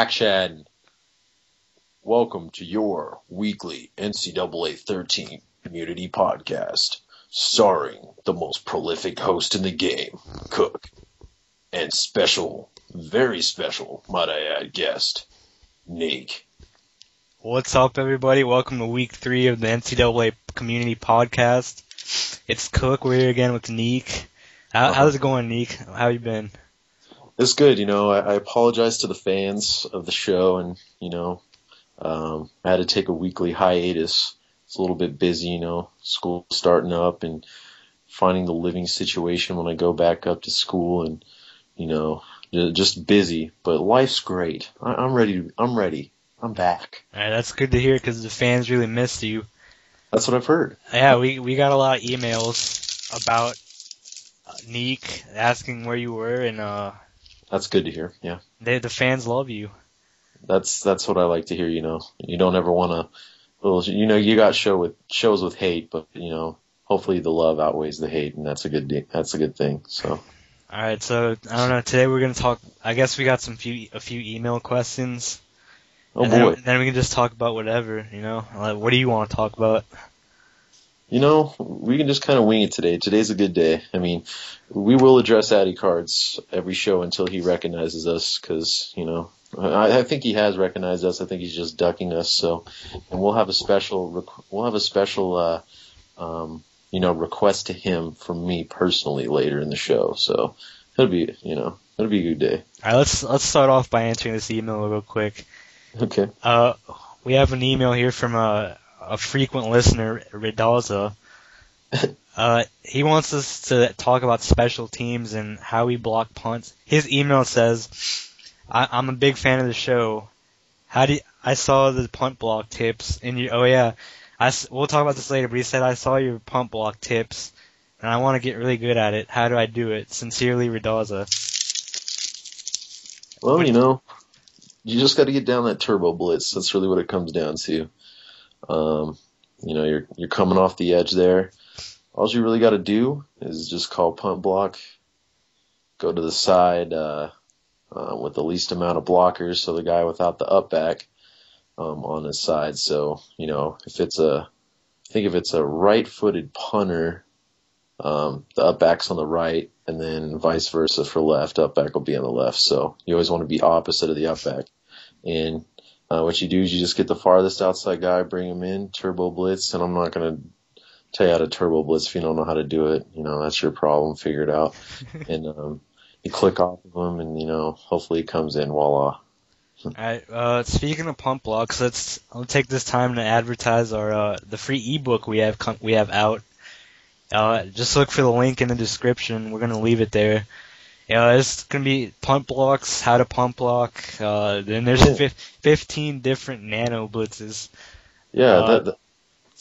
Action! Welcome to your weekly NCAA 13 community podcast, starring the most prolific host in the game, Cook, and special, very special, might I add, guest, Neek. What's up, everybody? Welcome to week 3 of the NCAA community podcast. It's Cook. We're here again with Neek. How's it going, Neek? How you been? It's good. I apologize to the fans of the show, and, I had to take a weekly hiatus. It's a little bit busy, school starting up and finding the living situation when I go back up to school, and, just busy, but life's great. I'm ready. I'm back. All right, that's good to hear because the fans really missed you. That's what I've heard. Yeah, we got a lot of emails about Neek asking where you were, and that's good to hear. Yeah, the fans love you. That's what I like to hear. You don't ever want to. Well, you got shows with hate, but hopefully the love outweighs the hate, and that's a good thing. So. All right, so I don't know. Today we're gonna talk. I guess we got a few email questions. Oh boy. Then we can just talk about whatever. Like, what do you want to talk about? We can just kind of wing it today. Today's a good day. I mean, we will address adicards every show until he recognizes us, because I think he has recognized us. I think he's just ducking us. So, and we'll have a special request to him from me personally later in the show. So it'll be a good day. All right, let's start off by answering this email real quick. Okay. We have an email here from a frequent listener, Ridaza. He wants us to talk about special teams and how we block punts. His email says, I'm a big fan of the show. I saw the punt block tips in your, we'll talk about this later, but he said, I saw your punt block tips and I want to get really good at it. How do I do it? Sincerely, Ridaza. Well, you just got to get down that turbo blitz. That's really what it comes down to. You're coming off the edge there. All you really got to do is just call punt block, go to the side with the least amount of blockers, so the guy without the up back on his side. So if it's a right-footed punter, the up back's on the right, and then vice versa for left. Up back will be on the left. So you always want to be opposite of the up back. And what you do is you just get the farthest outside guy, bring him in, turbo blitz, and I'm not going to tell you how to turbo blitz if you don't know how to do it. That's your problem. Figure it out. And you click off of him, and, hopefully he comes in. Voila. All right. Speaking of pump blocks, I'll take this time to advertise the free ebook we have out. Just look for the link in the description. We're gonna leave it there. It's gonna be punt blocks, how to pump block. Then there's 15 different nano blitzes. Yeah,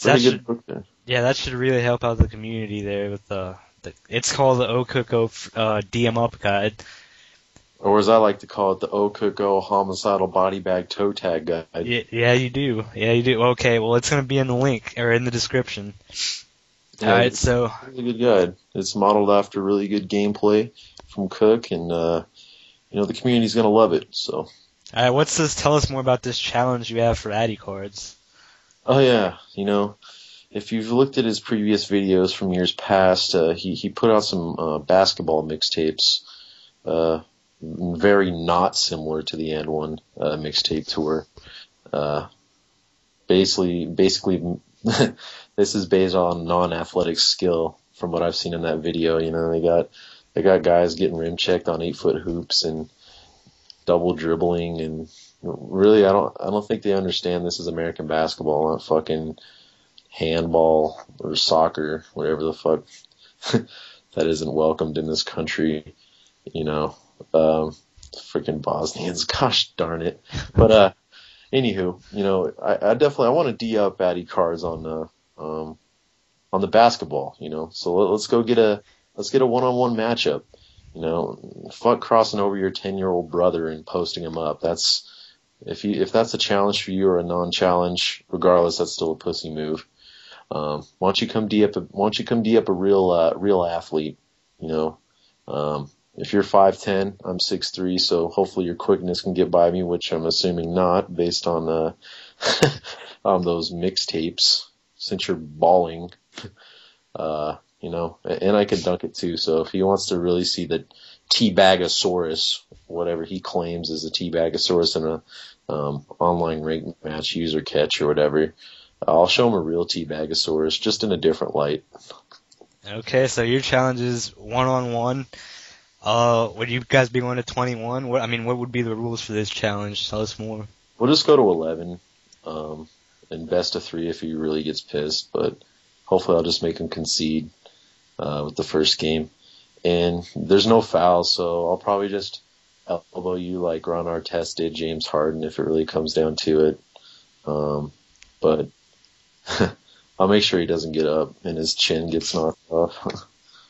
that's good book there. Yeah, that should really help out the community there with it's called the O-Cook-O DM Up Guide. Or as I like to call it, the O-Cook-O Homicidal Body Bag Toe Tag Guide. Yeah, you do. Okay, well, it's going to be in the link, or in the description. Yeah, all right, so... It's a really good guide. It's modeled after really good gameplay from Cook, and, the community's going to love it, so... All right, tell us more about this challenge you have for adicards. Oh, yeah, if you've looked at his previous videos from years past, he put out some basketball mixtapes, very not similar to the And One mixtape tour. Basically, this is based on non-athletic skill. From what I've seen in that video, they got guys getting rim checked on 8-foot hoops and double dribbling, and really, I don't think they understand this is American basketball, not fucking handball or soccer, whatever the fuck that isn't welcomed in this country. Freaking Bosnians, gosh darn it. But anywho, I want to D up adicards on the basketball, So let's get a one-on-one matchup. Fuck crossing over your 10-year-old brother and posting him up. If that's a challenge for you or a non-challenge, regardless, that's still a pussy move. Why don't you come D up a real athlete, if you're 5'10", I'm 6'3", so hopefully your quickness can get by me, which I'm assuming not based on on those mixtapes. Since you're balling, you know, and I can dunk it too. So if he wants to really see the Teabagasaurus, whatever he claims is a Teabagasaurus in a online rank match, user catch or whatever, I'll show him a real Teabagasaurus, just in a different light. Okay, so your challenge is 1-on-1. Would you guys be going to 21? What would be the rules for this challenge? Tell us more. We'll just go to 11, and best of 3 if he really gets pissed, but hopefully I'll just make him concede with the first game. And there's no foul, so I'll probably just elbow you like Ron Artest did James Harden if it really comes down to it. But I'll make sure he doesn't get up and his chin gets knocked off.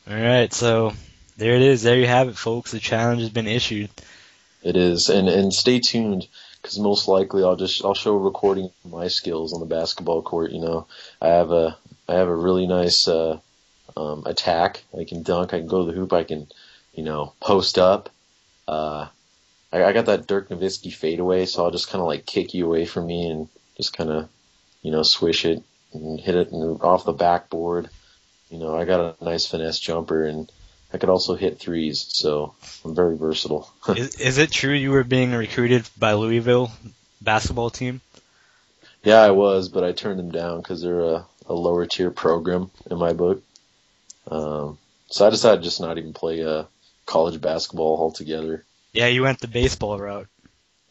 All right, so there it is. There you have it, folks. The challenge has been issued. It is, and stay tuned, because most likely I'll show a recording of my skills on the basketball court. You know, I have a really nice attack. I can dunk. I can go to the hoop. I can, you know, post up. I got that Dirk Nowitzki fadeaway, so I'll just kind of like kick you away from me and just kind of, you know, swish it and hit it off the backboard. You know, I got a nice finesse jumper, and I could also hit threes, so I'm very versatile. Is it true you were being recruited by Louisville basketball team? Yeah, I was, but I turned them down because they're a lower tier program in my book. So I decided just not even play college basketball altogether. Yeah, you went the baseball route.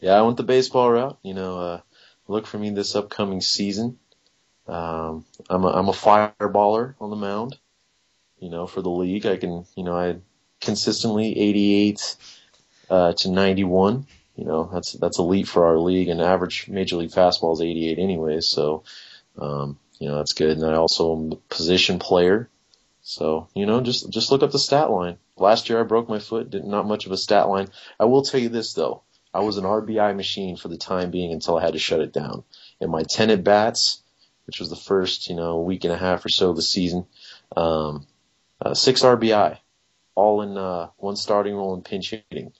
Yeah, I went the baseball route. You know, look for me this upcoming season. I'm a fireballer on the mound. You know, for the league, I can, you know, I consistently 88 to 91. You know, that's elite for our league, and average major league fastball is 88 anyways. So, you know, that's good. And I also am a position player. So, you know, just look up the stat line. Last year I broke my foot, not much of a stat line. I will tell you this though. I was an RBI machine for the time being until I had to shut it down. In my 10 at bats, which was the first, you know, week and a half or so of the season, 6 RBI, all in one starting role and pinch hitting.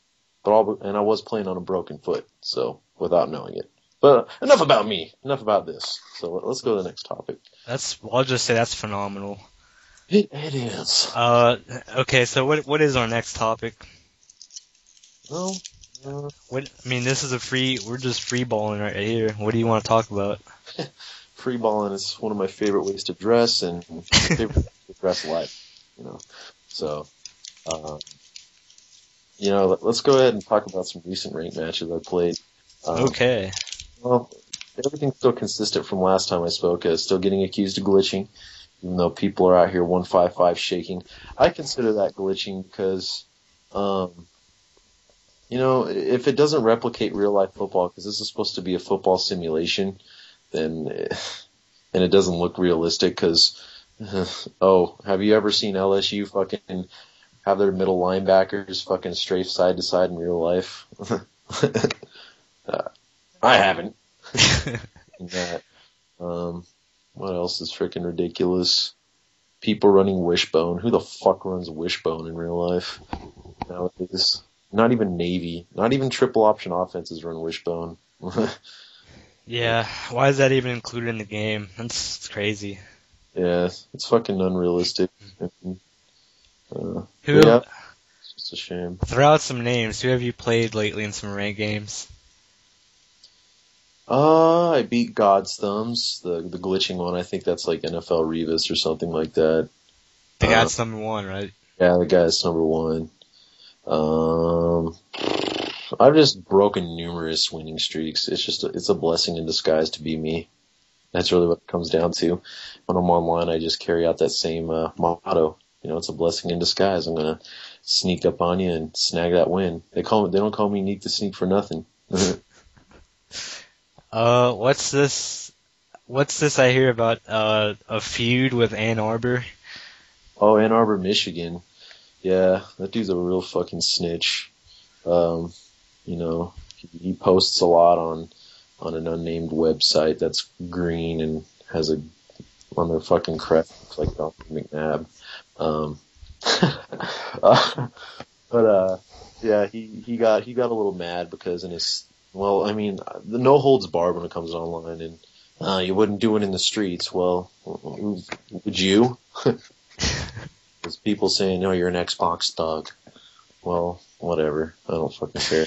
And I was playing on a broken foot, so without knowing it. But enough about me. Enough about this. So let's go to the next topic. I'll just say that's phenomenal. It is. Okay, so what is our next topic? Well, this is we're just free balling right here. What do you want to talk about? Free balling is one of my favorite ways to dress, and favorite ways to dress life, you know. So, you know, let's go ahead and talk about some recent ranked matches I played. Okay. Well, everything's still consistent from last time I spoke. Still getting accused of glitching, even though people are out here 155 shaking. I consider that glitching because, you know, if it doesn't replicate real life football, because this is supposed to be a football simulation, and it doesn't look realistic because, have you ever seen LSU fucking have their middle linebackers fucking strafe side to side in real life? I haven't. What else is freaking ridiculous? People running wishbone. Who the fuck runs wishbone in real life nowadays? Not even Navy. Not even triple option offenses run wishbone. Yeah, why is that even included in the game? That's crazy. Yeah, it's fucking unrealistic. Yeah, it's just a shame. Throw out some names. Who have you played lately in some ranked games? I beat godzthumbz, the glitching one. I think that's like NFL Revis or something like that. The guy's number 1, right? Yeah, the guy's number 1. I've just broken numerous winning streaks. It's a blessing in disguise to be me. That's really what it comes down to. When I'm online, I just carry out that same motto. You know, it's a blessing in disguise. I'm gonna sneak up on you and snag that win. They don't call me Neek the Sneak for nothing. What's this I hear about a feud with Ann Arbor? Oh, Ann Arbor, Michigan. Yeah, that dude's a real fucking snitch. You know, he posts a lot on an unnamed website that's green and has on their fucking crest looks like Donovan McNabb. But yeah, he got a little mad because the no holds barred when it comes online, and you wouldn't do it in the streets. Well, would you? There's people saying, "No, you're an Xbox thug." Well, whatever. I don't fucking care.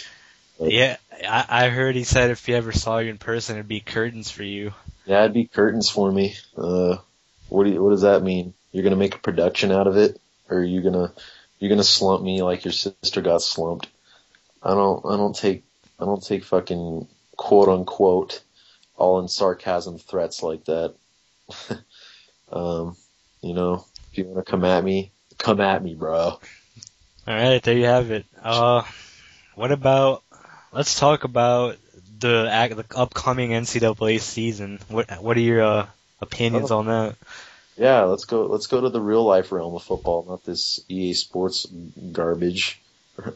But, Yeah, I heard he said if he ever saw you in person, it'd be curtains for you. yeah, it'd be curtains for me. What does that mean? You're gonna make a production out of it, or you're gonna slump me like your sister got slumped? I don't take fucking quote unquote all in sarcasm threats like that. If you want to come at me, bro. All right, there you have it. Let's talk about the upcoming NCAA season. What are your opinions on that? Yeah, let's go to the real life realm of football, not this EA Sports garbage,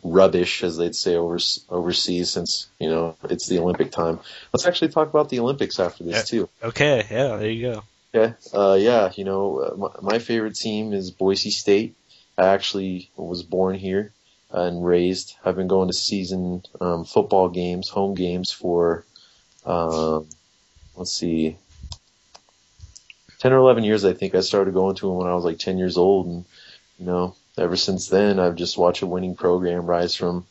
rubbish as they'd say overseas, since it's the Olympic time. Let's actually talk about the Olympics after this too. Okay, yeah, there you go. Okay, my favorite team is Boise State. I actually was born here and raised. I've been going to season football games, home games for 10 or 11 years, I think. I started going to them when I was like 10 years old, and ever since then I've just watched a winning program rise from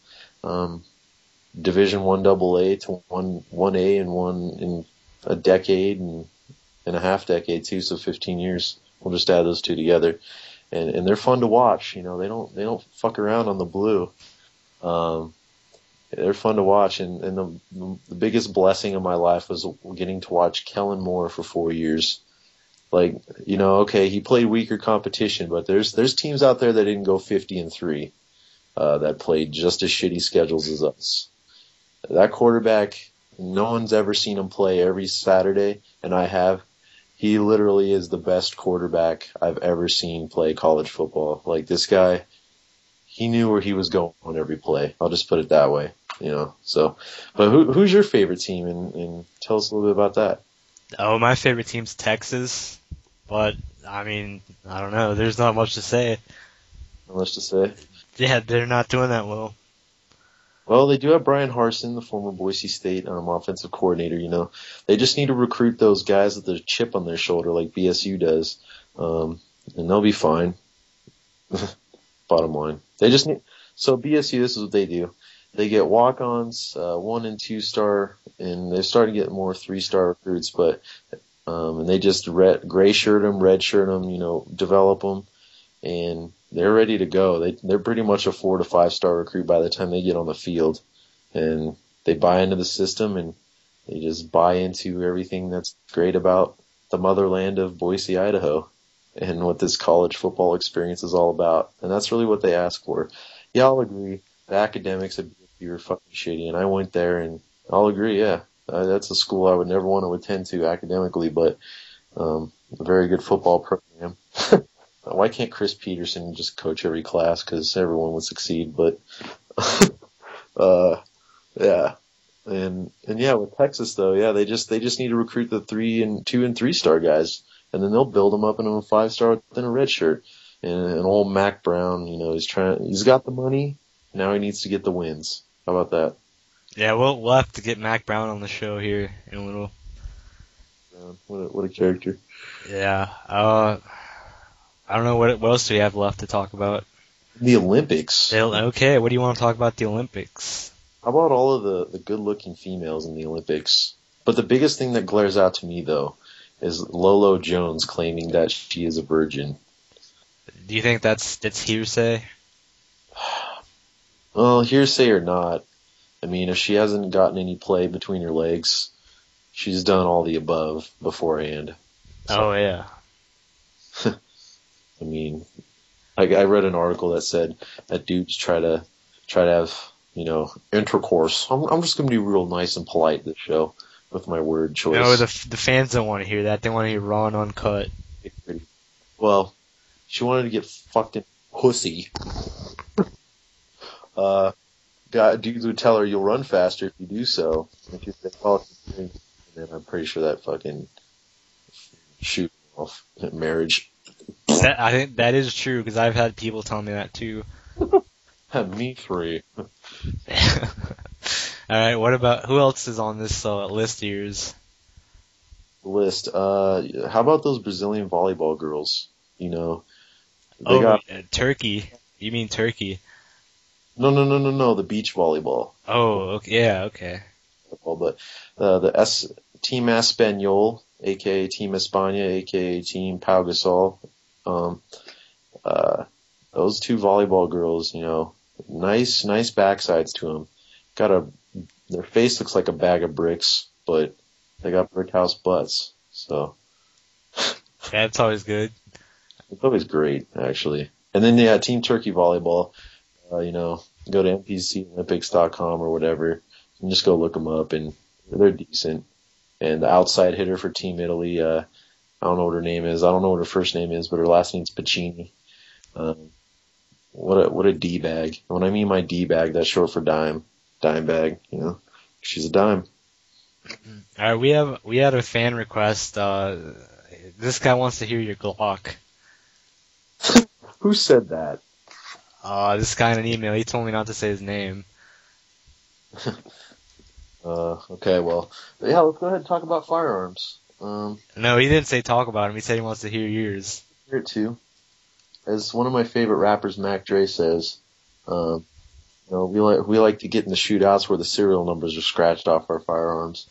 Division 1 AA to 1A and one in a decade and a half decade too, so 15 years. We'll just add those two together. And they're fun to watch. They don't fuck around on the blue. They're fun to watch, and the biggest blessing of my life was getting to watch Kellen Moore for 4 years. Okay, he played weaker competition, but there's teams out there that didn't go 50-3, that played just as shitty schedules as us. That quarterback, no one's ever seen him play every Saturday, and I have. He literally is the best quarterback I've ever seen play college football. Like, this guy, he knew where he was going on every play. I'll just put it that way, So, but who's your favorite team, and tell us a little bit about that. Oh, my favorite team's Texas, but I mean, I don't know. There's not much to say. Not much to say? Yeah, they're not doing that well. Well, they do have Brian Harsin, the former Boise State offensive coordinator. They just need to recruit those guys with a chip on their shoulder like BSU does, and they'll be fine. Bottom line. They just need. So BSU, this is what they do. They get walk-ons, 1 and 2 star, and they're starting to get more 3-star recruits, but and they just gray shirt them, red shirt them, develop them, and they're ready to go. They're pretty much a 4 to 5-star recruit by the time they get on the field, and they buy into the system, and they just buy into everything that's great about the motherland of Boise, Idaho, and what this college football experience is all about. And that's really what they ask for. Yeah, I'll agree. The academics at BSU were fucking shitty, and I went there, and I'll agree, yeah. That's a school I would never want to attend to academically, but a very good football program. Why can't Chris Peterson just coach every class? Because everyone would succeed. But yeah, and yeah, with Texas though, yeah, they just need to recruit the 2 and 3-star guys, and then they'll build them up into a 5-star within a red shirt. And old Mac Brown, he's got the money. Now he needs to get the wins. How about that? Yeah, we'll have to get Mac Brown on the show here in a little. What a character. Yeah. I don't know what else do we have left to talk about. The Olympics. Okay, what do you want to talk about the Olympics? How about all of the good-looking females in the Olympics? But the biggest thing that glares out to me, though, is Lolo Jones claiming that she is a virgin. Do you think that's hearsay? Well, hearsay or not, I mean, if she hasn't gotten any play between her legs, she's done all the above beforehand. So, oh, yeah. I mean, I read an article that said that dudes try to have, intercourse. I'm just going to be real nice and polite this show with my word choice. No, the fans don't want to hear that. They want to hear raw and uncut. Well, she wanted to get fucked in pussy. Dudes would tell her you'll run faster if you do so. And she'd say, well, and then I'm pretty sure that fucking shoot off marriage. I think that is true because I've had people tell me that too. Me 3. All right. What about who else is on this list of yours? List. How about those Brazilian volleyball girls? You know, they Oh, got Turkey. You mean Turkey? no, the beach volleyball. Oh, okay. Yeah, okay. But Team Espanol, aka Team España, aka Team Pau Gasol. Um, uh, those two volleyball girls, you know, nice backsides to them. Their face looks like a bag of bricks, but they got brick house butts. So Yeah, it's always good. it's always great, actually. And then Team Turkey volleyball. You know, go to mpcolympics.com or whatever, and just go look them up, and they're decent. And the outside hitter for Team Italy, I don't know what her name is. I don't know what her first name is, but her last name's Pacini. What a D bag. When I mean my D bag, that's short for dime bag. You know, she's a dime. All right, we had a fan request. This guy wants to hear your Glock. Who said that? This guy in an email. He told me not to say his name. Okay, well, yeah, let's go ahead and talk about firearms. No, he didn't say talk about him. He said he wants to hear yours. Here too. As one of my favorite rappers, Mac Dre, says, you know, we like to get in the shootouts where the serial numbers are scratched off our firearms,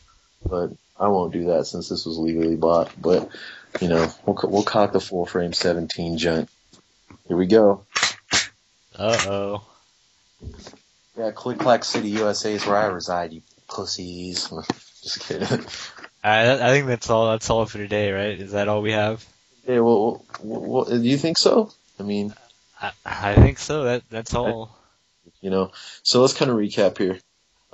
but I won't do that since this was legally bought. But you know, we'll cock the full frame 17 Junt. Here we go. Uh-oh. Yeah, Click Clack City, USA is where I reside, you pussies. Just kidding. I think that's all. That's all for today, right? Is that all we have? Yeah, well, do you think so? I mean, I think so. That's all. You know, so let's kind of recap here.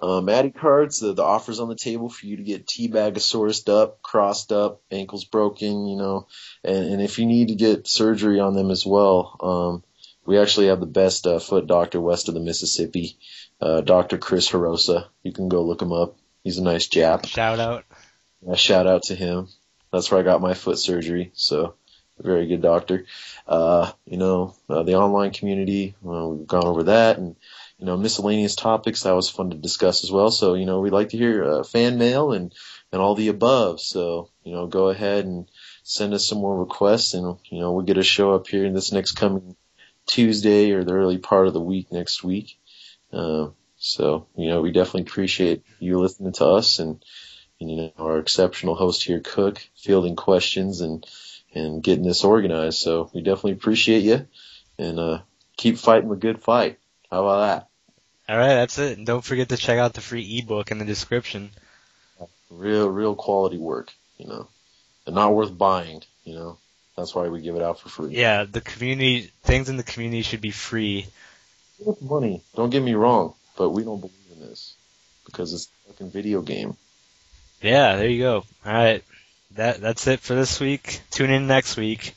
Adicards, the offers on the table for you to get T-Bagasaurused up, crossed up, ankles broken, you know, and if you need to get surgery on them as well, we actually have the best foot doctor west of the Mississippi, Dr. Chris Hirosa. You can go look him up. He's a nice Jap. Shout out. Shout out to him. That's where I got my foot surgery, so a very good doctor. You know, the online community, we've gone over that, and you know, miscellaneous topics, that was fun to discuss as well. So, you know, we'd like to hear fan mail and all the above. So, you know, go ahead and send us some more requests, and, you know, we'll get a show up here in this next coming Tuesday or the early part of the week next week. So, you know, we definitely appreciate you listening to us and you know, our exceptional host here, Cook, fielding questions and getting this organized. So we definitely appreciate you, and keep fighting the good fight. How about that? All right, that's it. And don't forget to check out the free ebook in the description. Real quality work, you know, and not worth buying, you know. That's why we give it out for free. Yeah, things in the community should be free. It's money. Don't get me wrong, but we don't believe in this because it's a fucking video game. Yeah, there you go. All right, that's it for this week. Tune in next week.